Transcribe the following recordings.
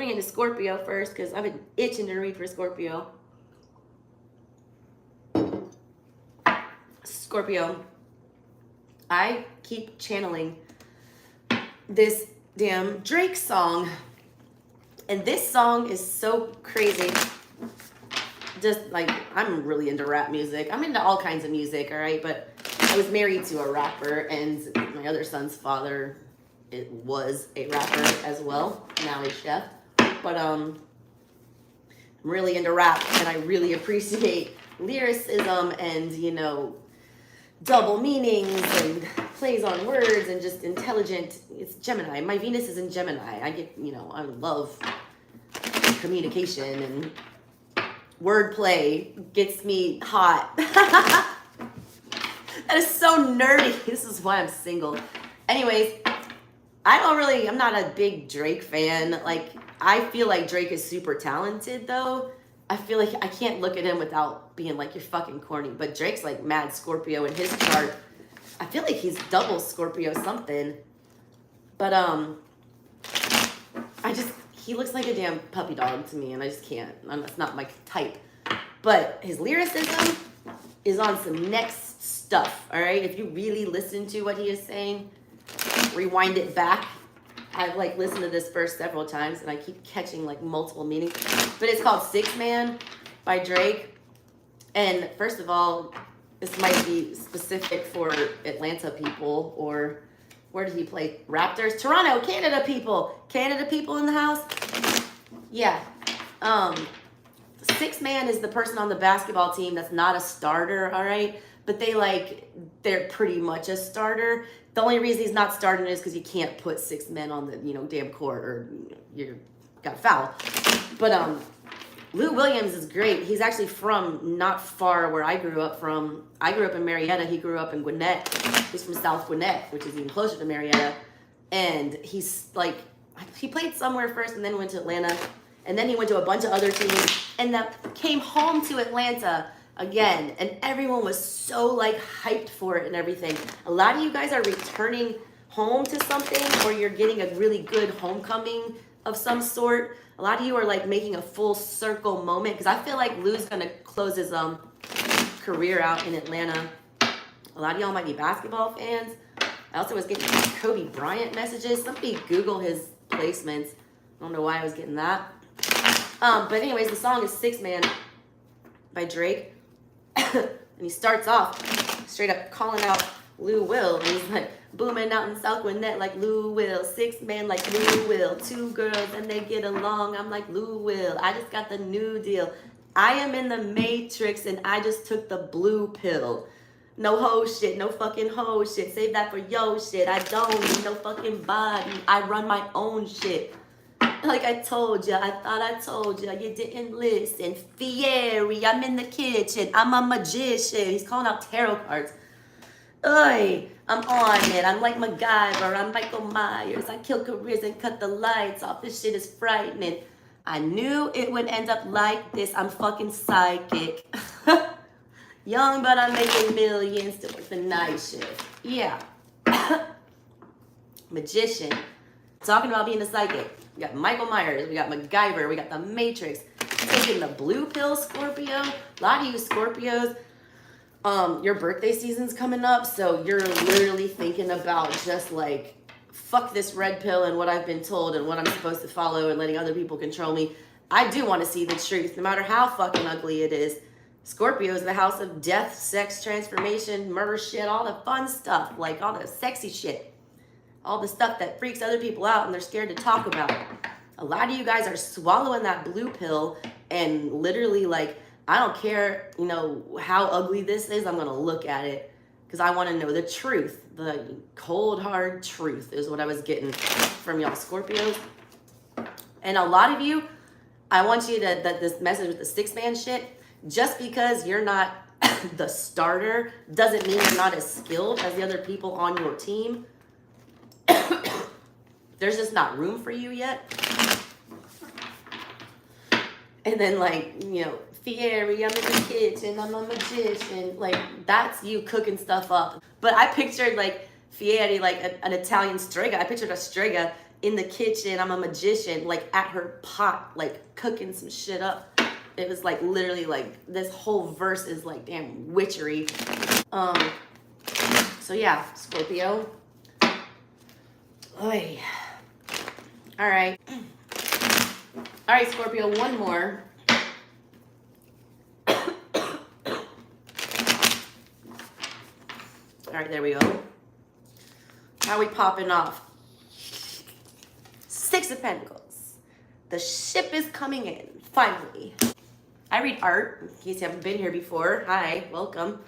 going into Scorpio first because I've been itching to read for Scorpio. Scorpio, I keep channeling this damn Drake song. And this song is so crazy. Just like, I'm really into rap music. I'm into all kinds of music, all right? But I was married to a rapper, and my other son's father, it was a rapper as well. Now he's chef. But I'm really into rap, and I really appreciate lyricism and, you know, double meanings and plays on words and just intelligent. It's Gemini. My Venus is in Gemini. I get, you know, I love communication, and wordplay gets me hot. That is so nerdy. This is why I'm single. Anyways, I'm not a big Drake fan. Like, I feel like Drake is super talented though. I feel like I can't look at him without being like, you're fucking corny. But Drake's like mad Scorpio in his chart. I feel like he's double Scorpio something. But he looks like a damn puppy dog to me, and I just can't. That's not my type. But his lyricism is on some next stuff, all right? If you really listen to what he is saying, rewind it back. I've like listened to this verse several times, and I keep catching like multiple meanings. But it's called 6 Man by Drake. And first of all, this might be specific for Atlanta people, or where did he play? Raptors? Toronto, Canada people. Canada people in the house? Yeah. 6 Man is the person on the basketball team that's not a starter, all right? But they're pretty much a starter. The only reason he's not starting is because you can't put 6 men on the, you know, damn court, or you got a foul. But Lou Williams is great. He's actually from not far where I grew up from. I grew up in Marietta. He grew up in Gwinnett. He's from South Gwinnett, which is even closer to Marietta. And he's like, he played somewhere first and then went to Atlanta. And then he went to a bunch of other teams and then came home to Atlanta again. And everyone was so like hyped for it and everything. A lot of you guys are returning home to something, or you're getting a really good homecoming of some sort. A lot of you are like making a full circle moment, because I feel like Lou's gonna close his career out in Atlanta. A lot of y'all might be basketball fans. I also was getting Kobe Bryant messages. Somebody Google his placements. I don't know why I was getting that. But anyways, the song is 6 Man by Drake. And he starts off straight up calling out Lou Will. And he's like, booming out in South Gwinnett like Lou Will. 6 Man like Lou Will. 2 girls and they get along. I'm like Lou Will. I just got the new deal. I am in the Matrix and I just took the blue pill. No hoe shit, no fucking hoe shit. Save that for yo shit. I don't need no fucking body. I run my own shit. Like I told ya, I thought I told ya, you didn't listen. Fieri, I'm in the kitchen. I'm a magician. He's calling out tarot cards. Oi, I'm on it. I'm like MacGyver. I'm Michael Myers. I kill careers and cut the lights off. This shit is frightening. I knew it would end up like this. I'm fucking psychic. Young, but I'm making millions to work the night shift. Yeah. Magician. Talking about being a psychic. We got Michael Myers. We got MacGyver. We got the Matrix. Taking the blue pill, Scorpio. A lot of you Scorpios, your birthday season's coming up, so you're literally thinking about just like, fuck this red pill and what I've been told and what I'm supposed to follow and letting other people control me. I do want to see the truth, no matter how fucking ugly it is. Scorpio is the house of death, sex, transformation, murder shit, all the fun stuff, like all the sexy shit. All the stuff that freaks other people out and they're scared to talk about. A lot of you guys are swallowing that blue pill and literally like, I don't care, you know, how ugly this is, I'm going to look at it because I want to know the truth. The cold, hard truth is what I was getting from y'all Scorpios. And a lot of you, I want you to, that this message with the 6 Man shit, just because you're not the starter doesn't mean you're not as skilled as the other people on your team. There's just not room for you yet. And then like, you know, Fieri, I'm in the kitchen, I'm a magician. Like, that's you cooking stuff up. But I pictured like Fieri, like an Italian strega. I pictured a strega in the kitchen. I'm a magician, like at her pot, like cooking some shit up. It was like literally like this whole verse is like damn witchery. So yeah, Scorpio. Oy. All right. All right, Scorpio, one more. All right, there we go. How are we popping off? Six of Pentacles. The ship is coming in, finally. I read art, in case you haven't been here before. Hi, welcome.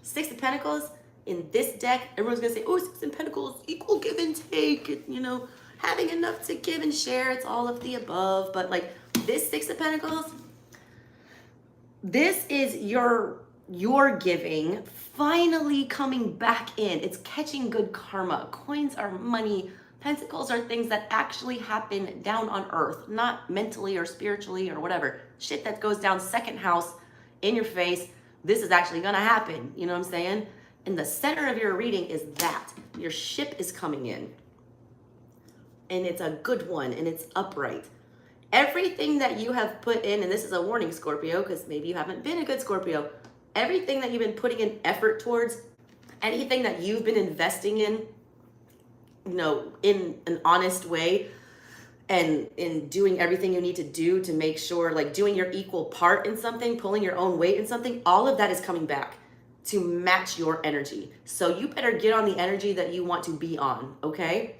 Six of Pentacles, in this deck, everyone's gonna say, oh, Six of Pentacles, equal give and take, you know, having enough to give and share, it's all of the above. But like this Six of Pentacles, this is your giving finally coming back in. It's catching good karma. Coins are money. Pentacles are things that actually happen down on earth, not mentally or spiritually or whatever. Shit that goes down second house in your face. This is actually gonna happen. You know what I'm saying? In the center of your reading is that your ship is coming in, and it's a good one, and it's upright. Everything that you have put in, and this is a warning, Scorpio, because maybe you haven't been a good Scorpio. Everything that you've been putting in effort towards, anything that you've been investing in, you know, in an honest way, and in doing everything you need to do to make sure, like doing your equal part in something, pulling your own weight in something, all of that is coming back to match your energy. So you better get on the energy that you want to be on, okay?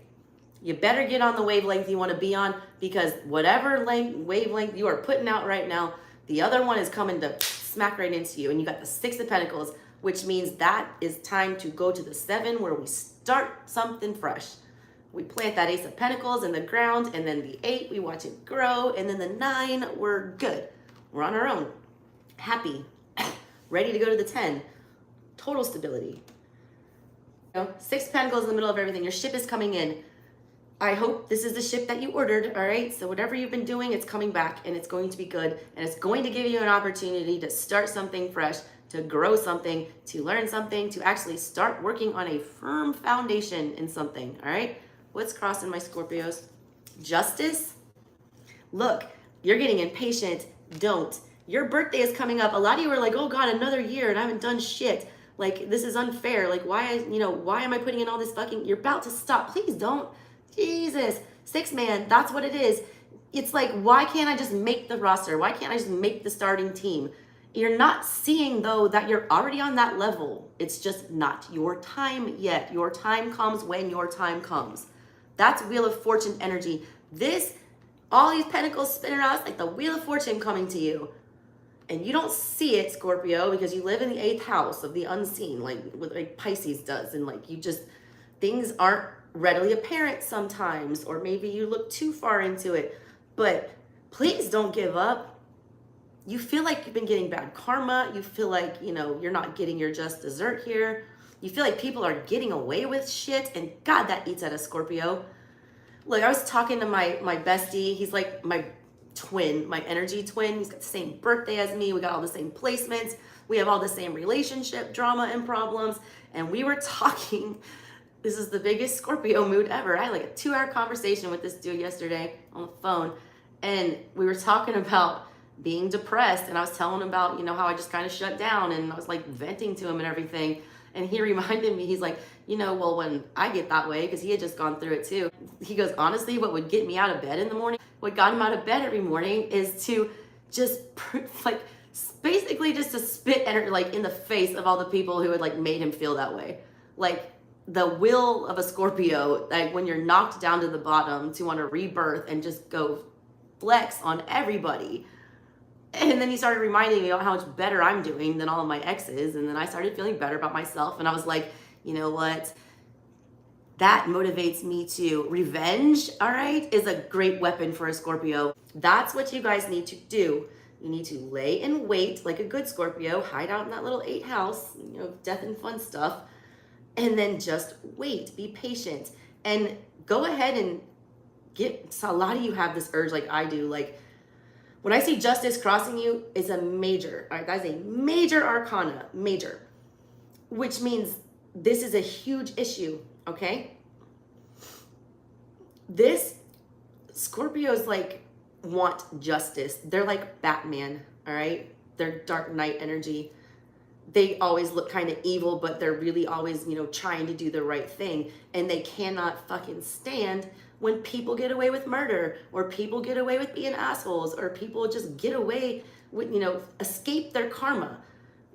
You better get on the wavelength you want to be on, because whatever wavelength you are putting out right now, the other one is coming to smack right into you. And you got the Six of Pentacles, which means that is time to go to the Seven, where we start something fresh. We plant that Ace of Pentacles in the ground, and then the 8, we watch it grow, and then the 9, we're good. We're on our own. Happy. Ready to go to the 10. Total stability. You know, Six of Pentacles in the middle of everything. Your ship is coming in. I hope this is the ship that you ordered, all right? So whatever you've been doing, it's coming back, and it's going to be good, and it's going to give you an opportunity to start something fresh, to grow something, to learn something, to actually start working on a firm foundation in something, all right? What's crossing my Scorpios? Justice? Look, you're getting impatient. Don't. Your birthday is coming up. A lot of you are like, oh God, another year and I haven't done shit. Like, this is unfair. Like, why am I putting in all this fucking, you're about to stop. Please don't. Jesus. 6 man, that's what it is. It's like, why can't I just make the roster? Why can't I just make the starting team? You're not seeing, though, that you're already on that level. It's just not your time yet. Your time comes when your time comes. That's Wheel of Fortune energy. All these pentacles spinning around, it's like the Wheel of Fortune coming to you. And you don't see it, Scorpio, because you live in the 8th house of the unseen, like Pisces does. And like things aren't readily apparent sometimes, or maybe you look too far into it. But please don't give up. You feel like you've been getting bad karma. You feel like, you're not getting your just dessert here. You feel like people are getting away with shit, and God, that eats at a Scorpio. Look, I was talking to my bestie. He's like my twin, my energy twin. He's got the same birthday as me. We got all the same placements. We have all the same relationship drama and problems. And we were talking, this is the biggest Scorpio mood ever. I had like a 2-hour conversation with this dude yesterday on the phone. And we were talking about being depressed. And I was telling him about, how I just kind of shut down, and I was like venting to him and everything. And he reminded me, he's like, well, when I get that way, because he had just gone through it too. He goes, honestly, what would get me out of bed in the morning, what got him out of bed every morning, is to just basically just to spit in the face of all the people who had made him feel that way. Like the will of a Scorpio, like when you're knocked down to the bottom, to want to rebirth and just go flex on everybody. And then he started reminding me about how much better I'm doing than all of my exes. And then I started feeling better about myself. And I was like, you know what? That motivates me to revenge, all right, is a great weapon for a Scorpio. That's what you guys need to do. You need to lay in wait like a good Scorpio, hide out in that little 8th house, death and fun stuff. And then just wait, be patient. And go ahead and so a lot of you have this urge like I do, when I see justice crossing you, it's a major, all right, that's a major arcana, major, which means this is a huge issue, okay? This Scorpios like want justice. They're like Batman, all right? They're Dark Knight energy. They always look kind of evil, but they're really always, trying to do the right thing. And they cannot fucking stand when people get away with murder, or people get away with being assholes, or people just get away with, escape their karma.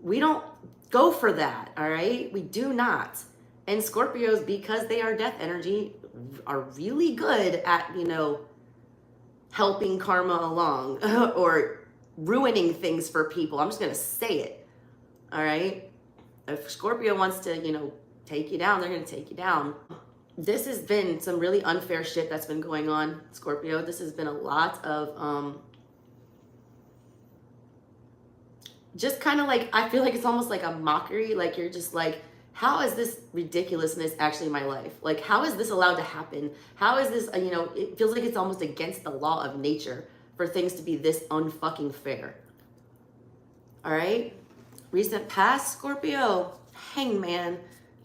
We don't go for that, all right? We do not. And Scorpios, because they are death energy, are really good at, helping karma along or ruining things for people. I'm just going to say it. All right. If Scorpio wants to, take you down, they're going to take you down. This has been some really unfair shit that's been going on, Scorpio. This has been a lot of, just kind of like, I feel like it's almost like a mockery. Like you're just like, how is this ridiculousness actually my life? Like, how is this allowed to happen? How is this, it feels like it's almost against the law of nature for things to be this unfucking fair. All right. Recent past, Scorpio, Hangman,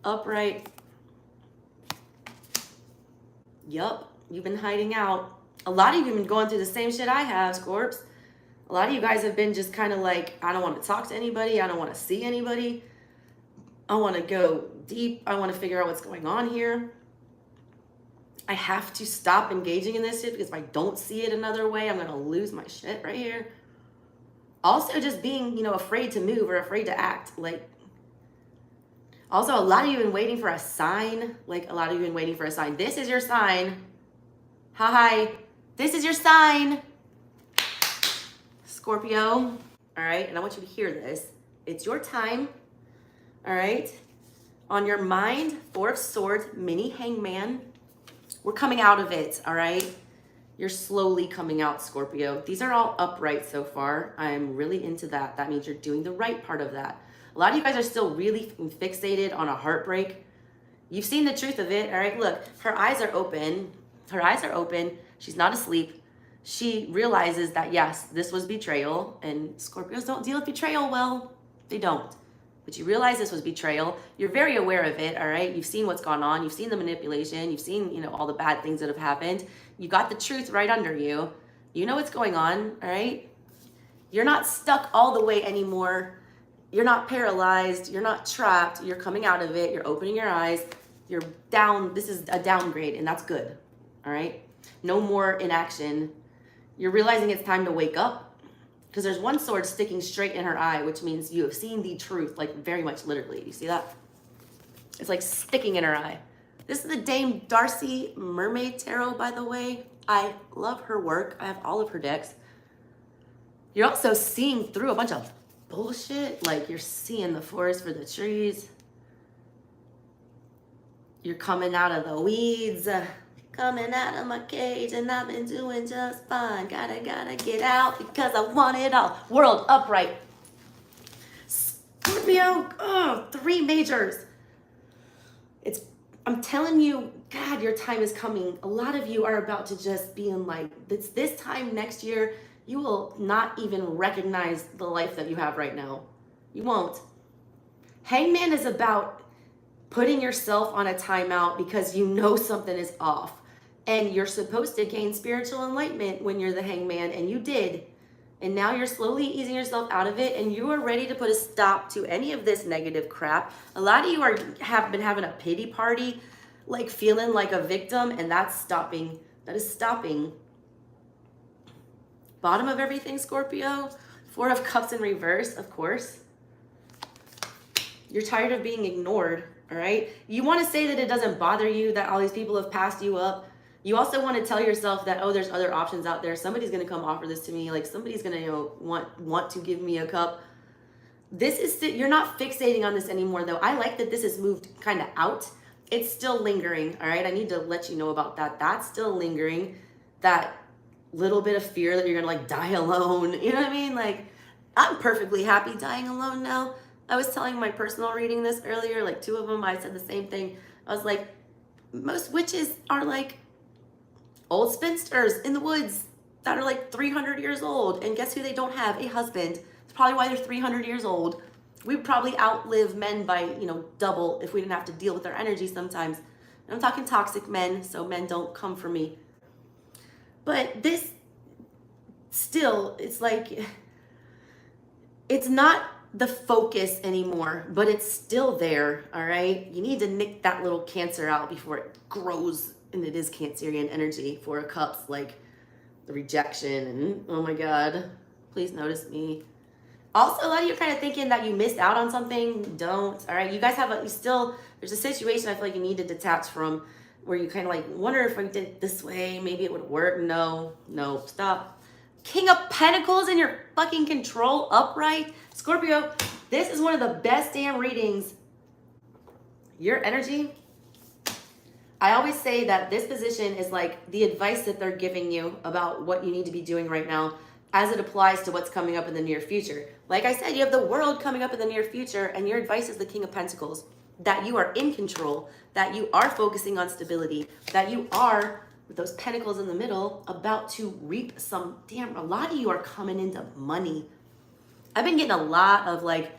upright. Yup, you've been hiding out. A lot of you have been going through the same shit I have, Scorps. A lot of you guys have been just kind of like, I don't want to talk to anybody. I don't want to see anybody. I want to go deep. I want to figure out what's going on here. I have to stop engaging in this shit because if I don't see it another way, I'm going to lose my shit right here. Also just being, afraid to move or afraid to act. Like, also a lot of you have been waiting for a sign. Like a lot of you have been waiting for a sign. This is your sign. Hi. This is your sign. Scorpio. All right. And I want you to hear this. It's your time. All right. On your mind, Four of Swords, mini Hangman. We're coming out of it. All right. You're slowly coming out, Scorpio. These are all upright so far. I'm really into that. That means you're doing the right part of that. A lot of you guys are still really fixated on a heartbreak. You've seen the truth of it. All right. Look, her eyes are open. Her eyes are open. She's not asleep. She realizes that, yes, this was betrayal. And Scorpios don't deal with betrayal well. They don't. But you realize this was betrayal. You're very aware of it, all right? You've seen what's gone on. You've seen the manipulation. You've seen, all the bad things that have happened. You got the truth right under you. You know what's going on, all right? You're not stuck all the way anymore. You're not paralyzed. You're not trapped. You're coming out of it. You're opening your eyes. You're down. This is a downgrade, and that's good, all right? No more inaction. You're realizing it's time to wake up. Because there's one sword sticking straight in her eye, which means you have seen the truth, like very much literally. You see that? It's like sticking in her eye. This is the Dame Darcy Mermaid Tarot, by the way. I love her work. I have all of her decks. You're also seeing through a bunch of bullshit. Like you're seeing the forest for the trees. You're coming out of the weeds. Coming out of my cage and I've been doing just fine. Gotta get out because I want it all. World upright. Scorpio, three majors. I'm telling you, God, your time is coming. A lot of you are about to just be in like, this time next year, you will not even recognize the life that you have right now. You won't. Hangman is about putting yourself on a timeout because you know something is off. And you're supposed to gain spiritual enlightenment when you're the Hangman, and you did. And now you're slowly easing yourself out of it, and you are ready to put a stop to any of this negative crap. A lot of you have been having a pity party, like feeling like a victim, and that's stopping. That is stopping. Bottom of everything, Scorpio. Four of Cups in reverse, of course. You're tired of being ignored, all right? You want to say that it doesn't bother you that all these people have passed you up. You also want to tell yourself that, there's other options out there. Somebody's going to come offer this to me. Like somebody's going to, want to give me a cup. You're not fixating on this anymore though. I like that this has moved kind of out. It's still lingering. All right. I need to let you know about that. That's still lingering. That little bit of fear that you're going to like die alone. You know what I mean? Like I'm perfectly happy dying alone now. I was telling my personal reading this earlier, like two of them, I said the same thing. I was like, most witches are like old spinsters in the woods that are like 300 years old. And guess who they don't have? A husband. It's probably why they're 300 years old. We'd probably outlive men by, double if we didn't have to deal with their energy sometimes. I'm talking toxic men, so men don't come for me. But this still, it's like, it's not the focus anymore, but it's still there, all right? You need to nick that little Cancer out before it grows, and it is Cancerian energy. Four of Cups, like the rejection, and oh my God, please notice me. Also, a lot of you are kind of thinking that you missed out on something. Don't, all right? You guys have there's a situation I feel like you need to detach from where you kind of like wonder if I did it this way, maybe it would work. No, stop. King of Pentacles in your fucking control upright. Scorpio, this is one of the best damn readings. Your energy, I always say that this position is like the advice that they're giving you about what you need to be doing right now as it applies to what's coming up in the near future. Like I said, you have the world coming up in the near future, and your advice is the King of Pentacles, that you are in control, that you are focusing on stability, that you are, with those pentacles in the middle, about to reap some, a lot of you are coming into money. I've been getting a lot of like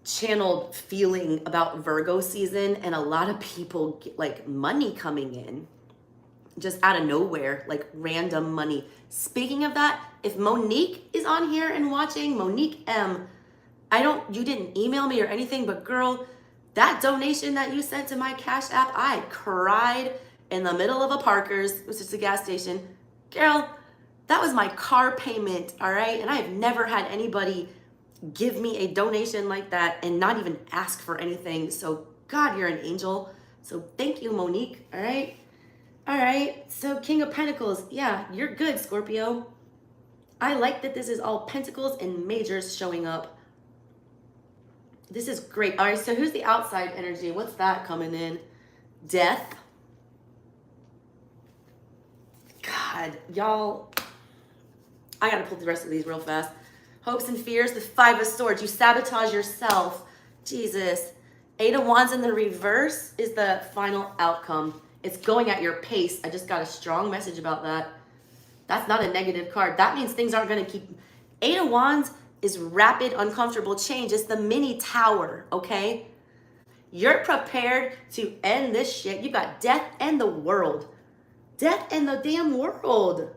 channeled feeling about Virgo season, and a lot of people get like money coming in just out of nowhere, like random money. Speaking of that, if Monique is on here and watching, Monique M, you didn't email me or anything, but girl, that donation that you sent to my Cash App, I cried in the middle of a Parker's, which is a gas station. Girl, that was my car payment, all right? And I have never had anybody give me a donation like that and not even ask for anything. So God, you're an angel. So thank you, Monique, all right? All right, so King of Pentacles, yeah, you're good, Scorpio. I like that this is all Pentacles and Majors showing up. This is great. All right, so who's the outside energy? What's that coming in? Death. God, y'all, I gotta pull the rest of these real fast. Hopes and fears, the Five of Swords. You sabotage yourself. Jesus. Eight of Wands in the reverse is the final outcome. It's going at your pace. I just got a strong message about that. That's not a negative card. That means things aren't going to keep. Eight of Wands is rapid, uncomfortable change. It's the mini tower, okay? You're prepared to end this shit. You got death and the world. Death and the damn world.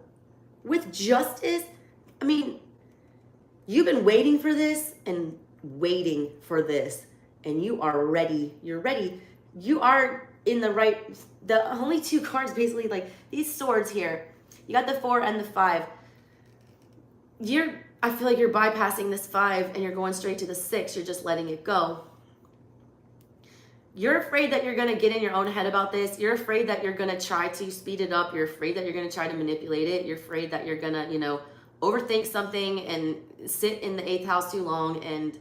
With justice. I mean, you've been waiting for this and waiting for this. And you are ready. You're ready. You are in the right. The only two cards basically, like these swords here. You got the 4 and the 5. I feel like you're bypassing this 5 and you're going straight to the 6. You're just letting it go. You're afraid that you're going to get in your own head about this. You're afraid that you're going to try to speed it up. You're afraid that you're going to try to manipulate it. You're afraid that you're going to, overthink something and sit in the 8th house too long and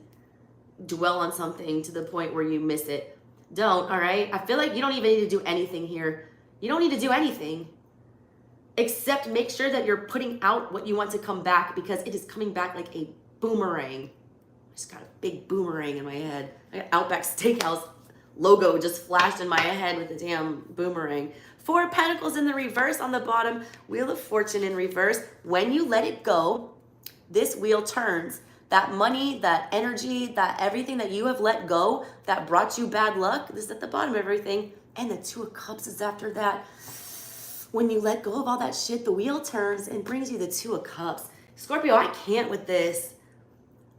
dwell on something to the point where you miss it. Don't, all right? I feel like you don't even need to do anything here. You don't need to do anything except make sure that you're putting out what you want to come back, because it is coming back like a boomerang. I just got a big boomerang in my head. I got Outback Steakhouse logo just flashed in my head with a damn boomerang. 4 of Pentacles in the reverse on the bottom. Wheel of Fortune in reverse. When you let it go, this wheel turns. That money, that energy, that everything that you have let go that brought you bad luck, this is at the bottom of everything. And the 2 of Cups is after that. When you let go of all that shit, the wheel turns and brings you the 2 of Cups. Scorpio, I can't with this.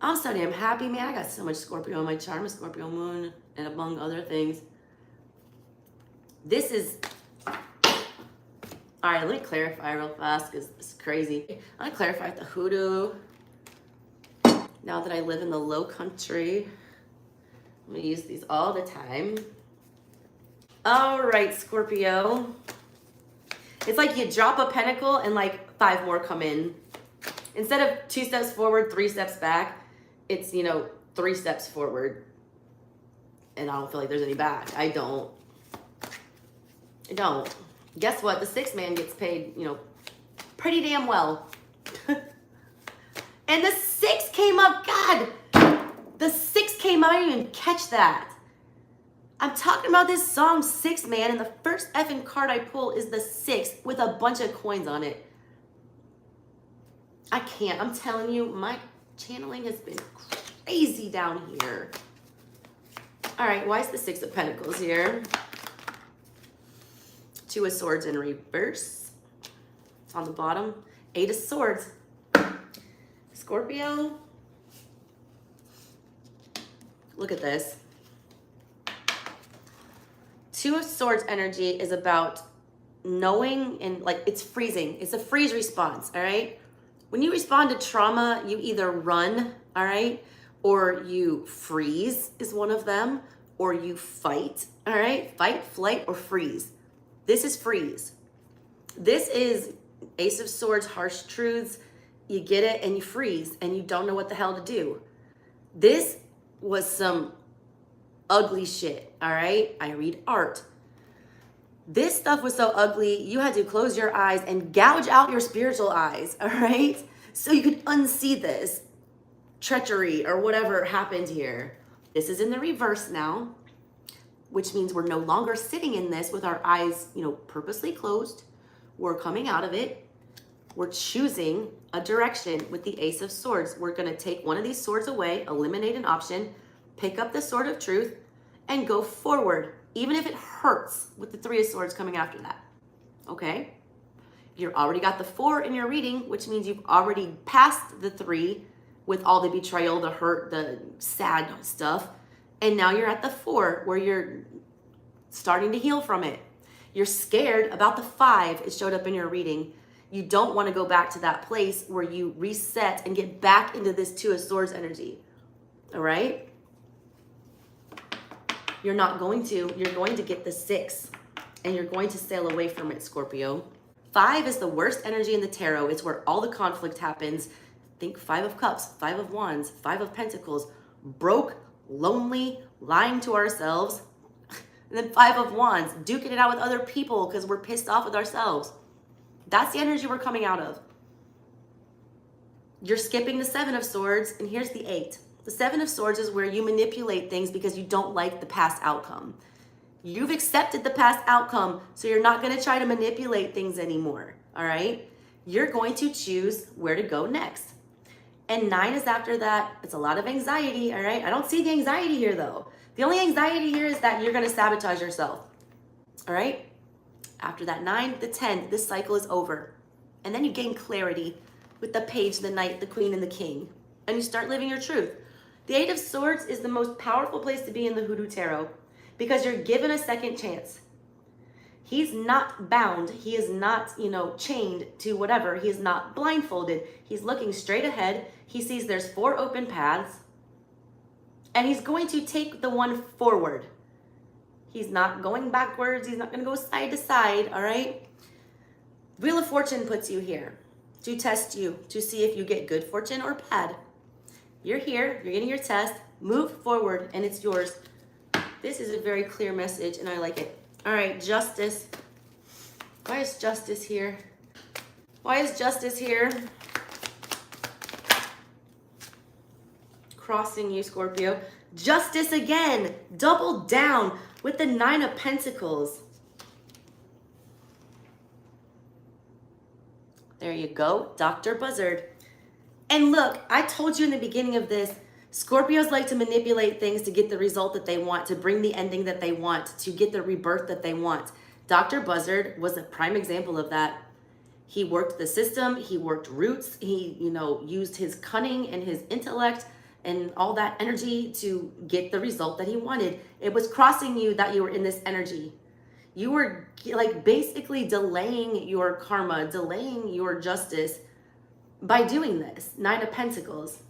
I'm so damn happy, man. I got so much Scorpio in my chart. I'm a Scorpio moon, and among other things. This is... All right, let me clarify real fast because it's crazy. I'm going to clarify the hoodoo. Now that I live in the low country, I'm going to use these all the time. All right, Scorpio. It's like you drop a pentacle and like 5 more come in. Instead of 2 steps forward, 3 steps back, it's, 3 steps forward. And I don't feel like there's any back. I don't. Guess what? The 6th man gets paid, pretty damn well. And the 6 came up. God, the 6 came up. I didn't even catch that. I'm talking about this song 6, man, and the first effing card I pull is the 6 with a bunch of coins on it. I can't. I'm telling you, my channeling has been crazy down here. All right, why is the 6 of Pentacles here? Two of Swords in reverse. It's on the bottom. Eight of Swords. Scorpio, look at this. Two of Swords energy is about knowing, and like it's freezing. It's a freeze response, all right? When you respond to trauma, you either run, all right? Or you freeze is one of them, or you fight, all right? Fight, flight, or freeze. This is freeze. This is Ace of Swords, harsh truths. You get it and you freeze and you don't know what the hell to do. This was some ugly shit, all right? I read art. This stuff was so ugly, you had to close your eyes and gouge out your spiritual eyes, all right? So you could unsee this treachery or whatever happened here. This is in the reverse now, which means we're no longer sitting in this with our eyes, purposely closed. We're coming out of it. We're choosing a direction with the Ace of Swords. We're going to take one of these swords away, eliminate an option, pick up the Sword of Truth, and go forward, even if it hurts with the Three of Swords coming after that. Okay? You've already got the 4 in your reading, which means you've already passed the 3 with all the betrayal, the hurt, the sad stuff. And now you're at the 4 where you're starting to heal from it. You're scared about the 5. It showed up in your reading. You don't want to go back to that place where you reset and get back into this Two of Swords energy. All right? You're not going to. You're going to get the 6 and you're going to sail away from it, Scorpio. 5 is the worst energy in the tarot. It's where all the conflict happens. Think 5 of Cups, 5 of Wands, 5 of Pentacles. Broke, lonely, lying to ourselves. And then 5 of Wands, duking it out with other people because we're pissed off with ourselves. That's the energy we're coming out of. You're skipping the 7 of Swords, and here's the 8. The 7 of Swords is where you manipulate things because you don't like the past outcome. You've accepted the past outcome, so you're not going to try to manipulate things anymore, all right? You're going to choose where to go next. And 9 is after that. It's a lot of anxiety, all right? I don't see the anxiety here, though. The only anxiety here is that you're going to sabotage yourself, all right? After that 9, the 10, this cycle is over. And then you gain clarity with the Page, the Knight, the Queen, and the King. And you start living your truth. The 8 of Swords is the most powerful place to be in the Hoodoo Tarot because you're given a second chance. He's not bound. He is not, chained to whatever. He is not blindfolded. He's looking straight ahead. He sees there's 4 open paths. And he's going to take the one forward. He's not going backwards. He's not going to go side to side, all right? Wheel of Fortune puts you here to test you, to see if you get good fortune or bad. You're here. You're getting your test. Move forward, and it's yours. This is a very clear message, and I like it. All right, Justice. Why is Justice here? Why is Justice here? Crossing you, Scorpio. Justice again. Double down with the 9 of Pentacles. There you go, Dr. Buzzard. And look, I told you in the beginning of this, Scorpios like to manipulate things to get the result that they want, to bring the ending that they want, to get the rebirth that they want. Dr. Buzzard was a prime example of that. He worked the system, he worked roots, he, used his cunning and his intellect and all that energy to get the result that he wanted. It was crossing you that you were in this energy. You were like basically delaying your karma, delaying your justice by doing this. 9 of Pentacles.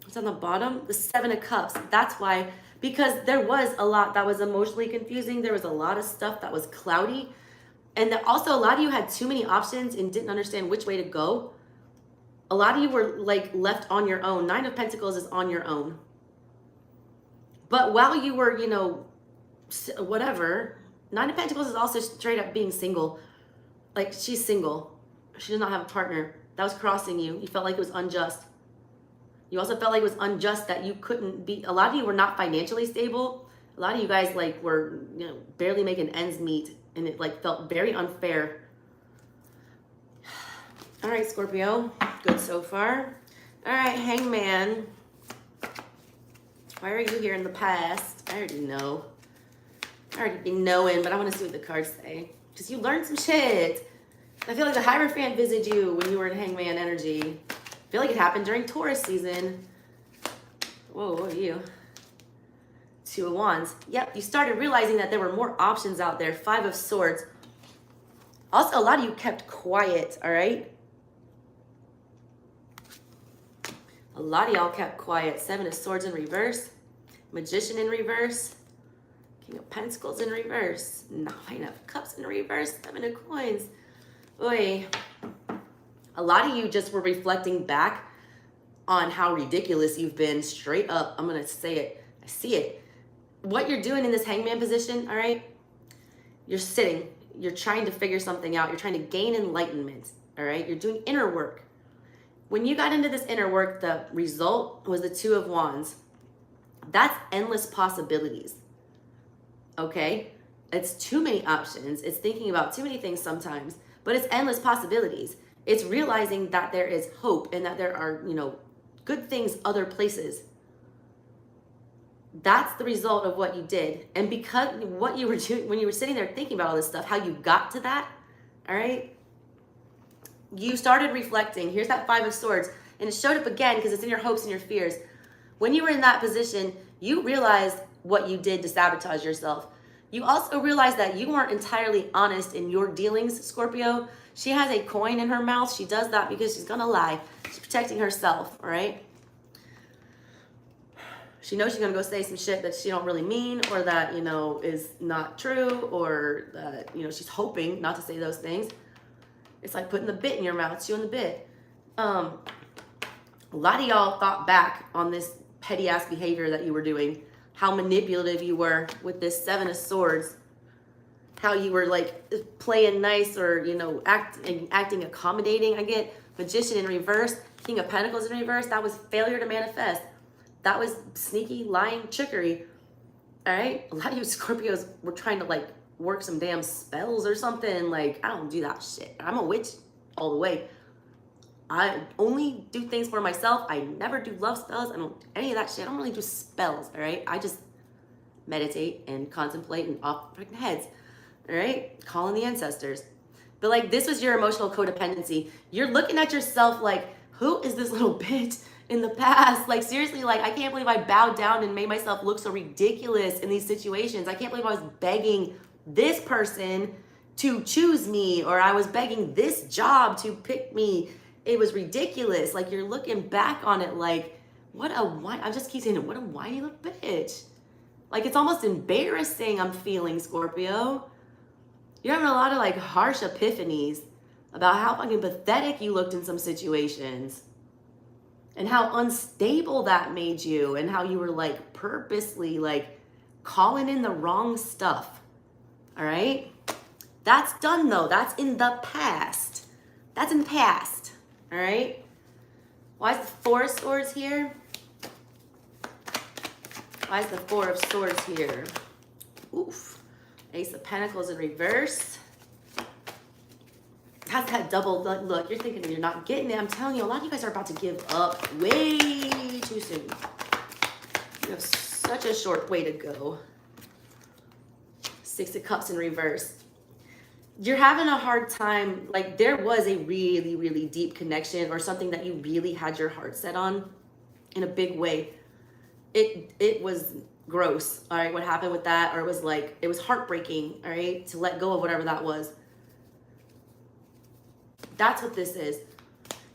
It's on the bottom, the 7 of Cups. That's why, because there was a lot that was emotionally confusing. There was a lot of stuff that was cloudy. And also a lot of you had too many options and didn't understand which way to go. A lot of you were like left on your own. 9 of Pentacles is on your own. But while you were, whatever, 9 of Pentacles is also straight up being single. Like she's single. She does not have a partner. That was crossing you. You felt like it was unjust. You also felt like it was unjust that you couldn't be, a lot of you were not financially stable. A lot of you guys were, barely making ends meet, and it felt very unfair. All right, Scorpio, good so far. All right, Hangman. Why are you here in the past? I already know. I already be knowing, but I want to see what the cards say. Because you learned some shit. I feel like the Hierophant visited you when you were in Hangman energy. I feel like it happened during Taurus season. Whoa, what are you? Two of Wands. Yep, you started realizing that there were more options out there. Five of Swords. Also, a lot of you kept quiet, all right? A lot of y'all kept quiet. Seven of Swords in reverse. Magician in reverse. King of Pentacles in reverse. Nine of Cups in reverse. Seven of Coins. Oy. A lot of you just were reflecting back on how ridiculous you've been. Straight up, I'm going to say it. I see it. What you're doing in this Hangman position, all right? You're sitting. You're trying to figure something out. You're trying to gain enlightenment, all right? You're doing inner work. When you got into this inner work, the result was the Two of Wands. That's endless possibilities, okay? It's too many options. It's thinking about too many things sometimes, but it's endless possibilities. It's realizing that there is hope and that there are, good things other places. That's the result of what you did. And because what you were doing, when you were sitting there thinking about all this stuff, how you got to that, all right? You started reflecting. Here's that Five of Swords. And it showed up again because it's in your hopes and your fears. When you were in that position, you realized what you did to sabotage yourself. You also realized that you weren't entirely honest in your dealings, Scorpio. She has a coin in her mouth. She does that because she's going to lie. She's protecting herself, all right? She knows she's going to go say some shit that she don't really mean or that, is not true or that, she's hoping not to say those things. It's like putting the bit in your mouth, chewing the bit. A lot of y'all thought back on this petty ass behavior that you were doing, how manipulative you were with this Seven of Swords, how you were like playing nice or, acting accommodating. I get Magician in reverse, King of Pentacles in reverse. That was failure to manifest. That was sneaky, lying, trickery. All right? A lot of you Scorpios were trying to like work some damn spells or something. Like, I don't do that shit. I'm a witch all the way. I only do things for myself. I never do love spells. I don't do any of that shit. I don't really do spells, all right? I just meditate and contemplate and off freaking heads, all right? Calling the ancestors. But like, this was your emotional codependency. You're looking at yourself like, who is this little bitch in the past? Like, seriously, like, I can't believe I bowed down and made myself look so ridiculous in these situations. I can't believe I was begging this person to choose me, or I was begging this job to pick me. It was ridiculous. Like, you're looking back on it like, what a whiny, I just keep saying it, what a whiny little bitch. Like, it's almost embarrassing, I'm feeling, Scorpio. You're having a lot of like harsh epiphanies about how fucking pathetic you looked in some situations and how unstable that made you and how you were like purposely like calling in the wrong stuff. All right? That's done though. That's in the past. That's in the past. All right? Why is the Four of Swords here? Why is the Four of Swords here? Oof. Ace of Pentacles in reverse. That's that double look. You're thinking you're not getting it. I'm telling you, a lot of you guys are about to give up way too soon. You have such a short way to go. Six of Cups in reverse. You're having a hard time. Like, there was a really, really deep connection or something that you really had your heart set on in a big way. It was gross, all right, what happened with that, or it was heartbreaking, all right, to let go of whatever that was. That's what this is.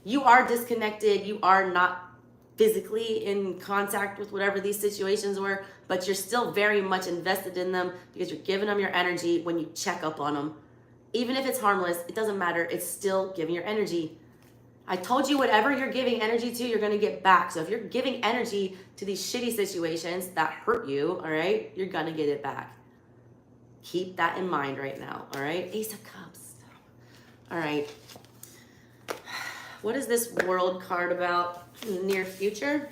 You are disconnected. You are not physically in contact with whatever these situations were, but you're still very much invested in them because you're giving them your energy when you check up on them. Even if it's harmless, it doesn't matter. It's still giving your energy. I told you whatever you're giving energy to, you're going to get back. So if you're giving energy to these shitty situations that hurt you, all right, you're going to get it back. Keep that in mind right now, all right? Ace of Cups. All right. What is this World card about in the near future?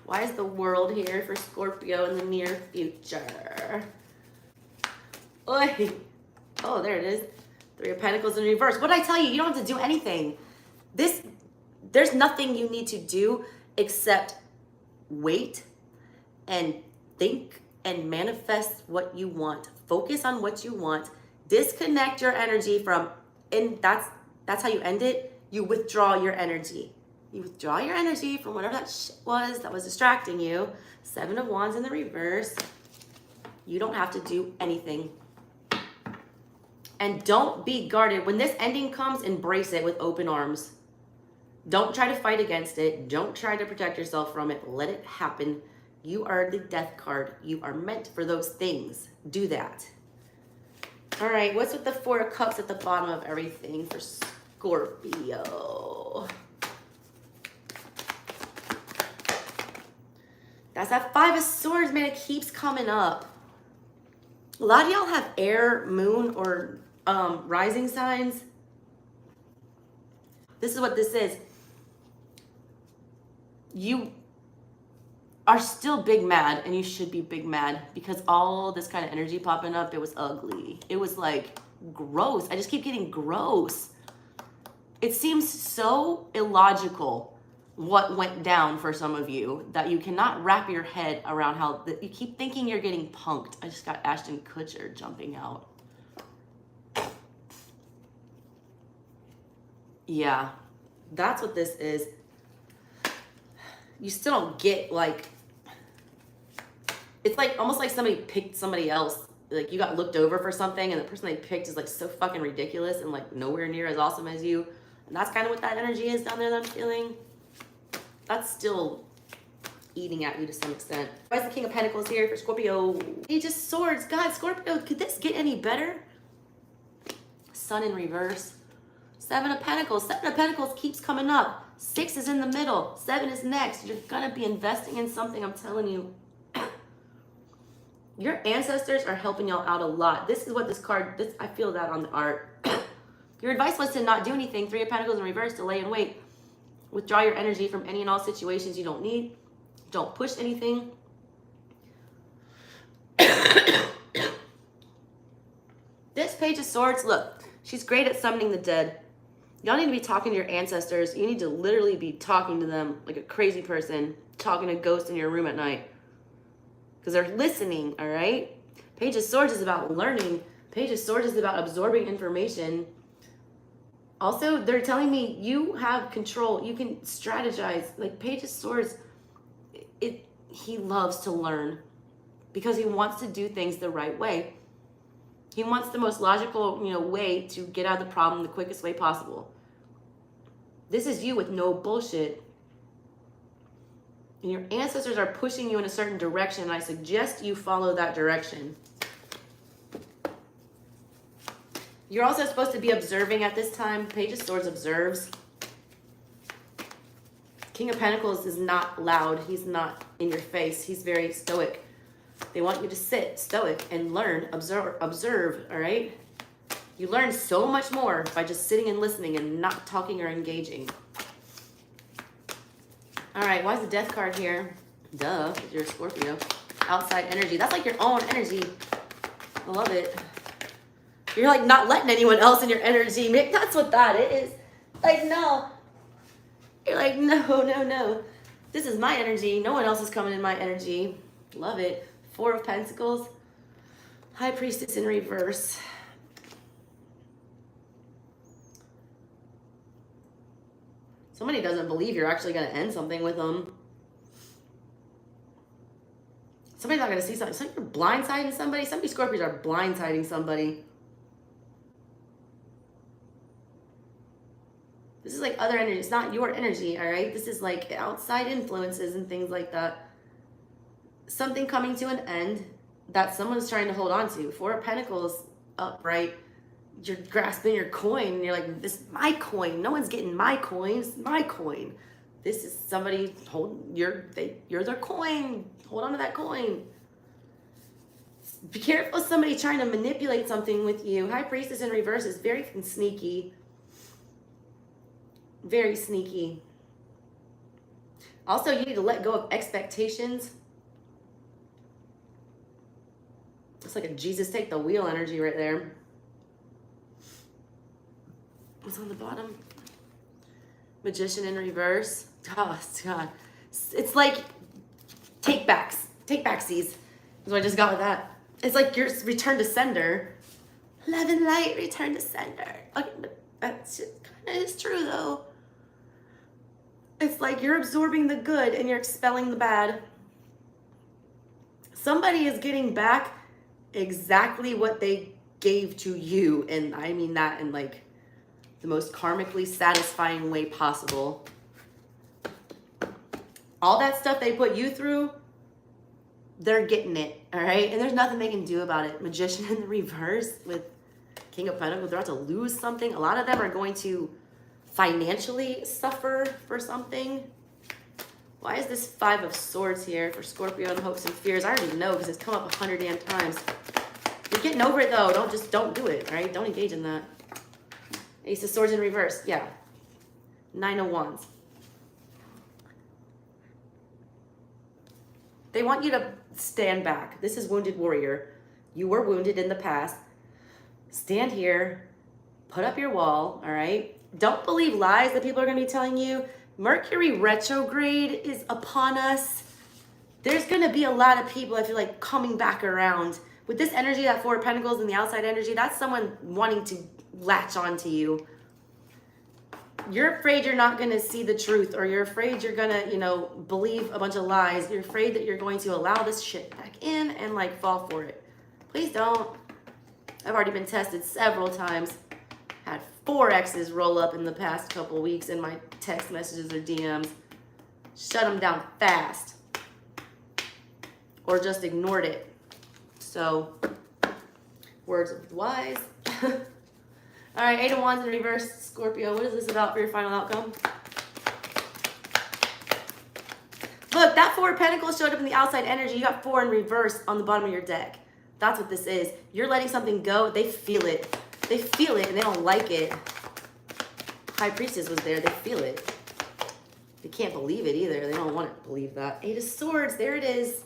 Why is the World here for Scorpio in the near future? Oy. Oh, there it is. Three of Pentacles in reverse. What did I tell you? You don't have to do anything. There's nothing you need to do except wait and think and manifest what you want. Focus on what you want. Disconnect your energy from, and that's how you end it. You withdraw your energy. You withdraw your energy from whatever that shit was that was distracting you. 7 of Wands in the reverse. You don't have to do anything. And don't be guarded. When this ending comes, embrace it with open arms. Don't try to fight against it. Don't try to protect yourself from it. Let it happen. You are the death card. You are meant for those things. Do that. All right, what's with the 4 of Cups at the bottom of everything for Scorpio? That's that 5 of Swords, man. It keeps coming up. A lot of y'all have air, moon, or rising signs. This is what this is. You are still big mad, and you should be big mad, because all this kind of energy popping up, it was ugly. It was like gross. I just keep getting gross. It seems so illogical what went down for some of you that you cannot wrap your head around how you keep thinking you're getting punked. I just got Ashton Kutcher jumping out. Yeah, that's what this is. You still don't get, like, it's like almost like somebody picked somebody else. Like, you got looked over for something, and the person they picked is like so fucking ridiculous and like nowhere near as awesome as you. And that's kind of what that energy is down there that I'm feeling. That's still eating at you to some extent. Why is the King of Pentacles here for Scorpio? Page of Swords. God, Scorpio, could this get any better? Sun in reverse. 7 of Pentacles. 7 of Pentacles keeps coming up. 6 is in the middle. 7 is next. You're going to be investing in something, I'm telling you. Your ancestors are helping y'all out a lot. This is what this card, I feel that on the art. Your advice was to not do anything. 3 of Pentacles in reverse, delay and wait. Withdraw your energy from any and all situations you don't need. Don't push anything. This Page of Swords, look, she's great at summoning the dead. Y'all need to be talking to your ancestors. You need to literally be talking to them like a crazy person, talking to ghosts in your room at night. Because they're listening, all right? Page of Swords is about learning. Page of Swords is about absorbing information. Also, they're telling me you have control. You can strategize. Like, Page of Swords, he loves to learn because he wants to do things the right way. He wants the most logical, way to get out of the problem the quickest way possible. This is you with no bullshit. And your ancestors are pushing you in a certain direction, and I suggest you follow that direction. You're also supposed to be observing at this time. Page of Swords observes. King of Pentacles is not loud. He's not in your face. He's very stoic. They want you to sit stoic and learn, observe, all right? You learn so much more by just sitting and listening and not talking or engaging. All right, why is the Death card here? Duh, you're a Scorpio. Outside energy. That's like your own energy. I love it. You're like not letting anyone else in your energy. That's what that is. Like, no. You're like, no. This is my energy. No one else is coming in my energy. Love it. 4 of Pentacles. High Priestess in reverse. Somebody doesn't believe you're actually going to end something with them. Somebody's not going to see something. So you're blindsiding somebody. Some of these Scorpios are blindsiding somebody. This is like other energy. It's not your energy, all right? This is like outside influences and things like that. Something coming to an end that someone's trying to hold on to. 4 of Pentacles upright. You're grasping your coin and you're like, this is my coin. No one's getting my coin. This is my coin. This is somebody you're their coin. Hold on to that coin. Be careful of somebody trying to manipulate something with you. High Priestess in reverse is very sneaky. Very sneaky. Also, you need to let go of expectations. It's like a Jesus take the wheel energy right there. What's on the bottom? Magician in reverse. Oh, God. It's like take backsies. That's what I just got with that. It's like your return to sender. Love and light, return to sender. Okay, but that's kind of is true though. It's like you're absorbing the good and you're expelling the bad. Somebody is getting back exactly what they gave to you, and I mean that in like the most karmically satisfying way possible. All that stuff they put you through, they're getting it, all right? And there's nothing they can do about it. Magician in the reverse with King of Pentacles, they're about to lose something. A lot of them are going to financially suffer for something. Why is this 5 of Swords here for Scorpio and hopes and fears? I already know because it's come up 100 damn times. You're getting over it though. Don't do it, all right? Don't engage in that. Ace of Swords in reverse, yeah. 9 of Wands. They want you to stand back. This is Wounded Warrior. You were wounded in the past. Stand here, put up your wall, all right? Don't believe lies that people are gonna be telling you. Mercury retrograde is upon us. There's gonna be a lot of people, I feel like, coming back around. With this energy, that 4 of Pentacles and the outside energy, that's someone wanting to latch onto you. You're afraid you're not gonna see the truth, or you're afraid you're gonna, you know, believe a bunch of lies. You're afraid that you're going to allow this shit back in and like fall for it. Please don't. I've already been tested several times. Had 4 exes roll up in the past couple weeks in my text messages or DMs. Shut them down fast. Or just ignored it. So, words of wise. All right, 8 of Wands in reverse. Scorpio, what is this about for your final outcome? Look, that 4 of Pentacles showed up in the outside energy. You got 4 in reverse on the bottom of your deck. That's what this is. You're letting something go. They feel it. They feel it and they don't like it. High Priestess was there. They feel it. They can't believe it either. They don't want to believe that. 8 of Swords. There it is.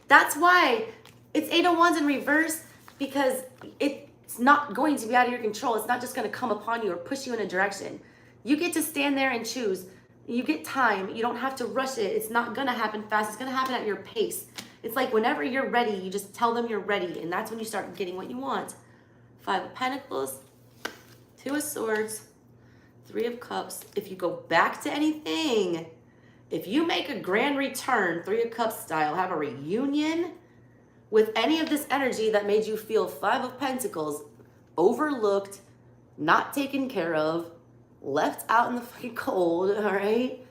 That's why it's 8 of Wands in reverse, because it's not going to be out of your control. It's not just going to come upon you or push you in a direction. You get to stand there and choose. You get time. You don't have to rush it. It's not going to happen fast. It's going to happen at your pace. It's like whenever you're ready, you just tell them you're ready, and that's when you start getting what you want. 5 of Pentacles, 2 of Swords, 3 of Cups. If you go back to anything, if you make a grand return, 3 of Cups style, have a reunion with any of this energy that made you feel 5 of Pentacles, overlooked, not taken care of, left out in the fucking cold, all right?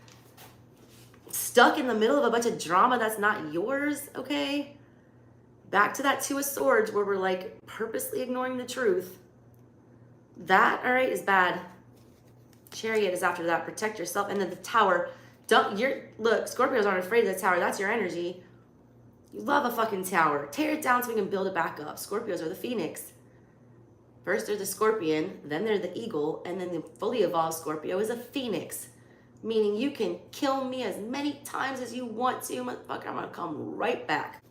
Stuck in the middle of a bunch of drama that's not yours, okay? Back to that 2 of Swords where we're like purposely ignoring the truth. That, all right, is bad. Chariot is after that. Protect yourself. And then the Tower. Look, Scorpios aren't afraid of the Tower. That's your energy. You love a fucking tower. Tear it down so we can build it back up. Scorpios are the Phoenix. First they're the Scorpion, then they're the Eagle, and then the fully evolved Scorpio is a Phoenix. Meaning you can kill me as many times as you want to, motherfucker. I'm gonna come right back.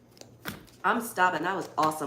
I'm stopping. That was awesome.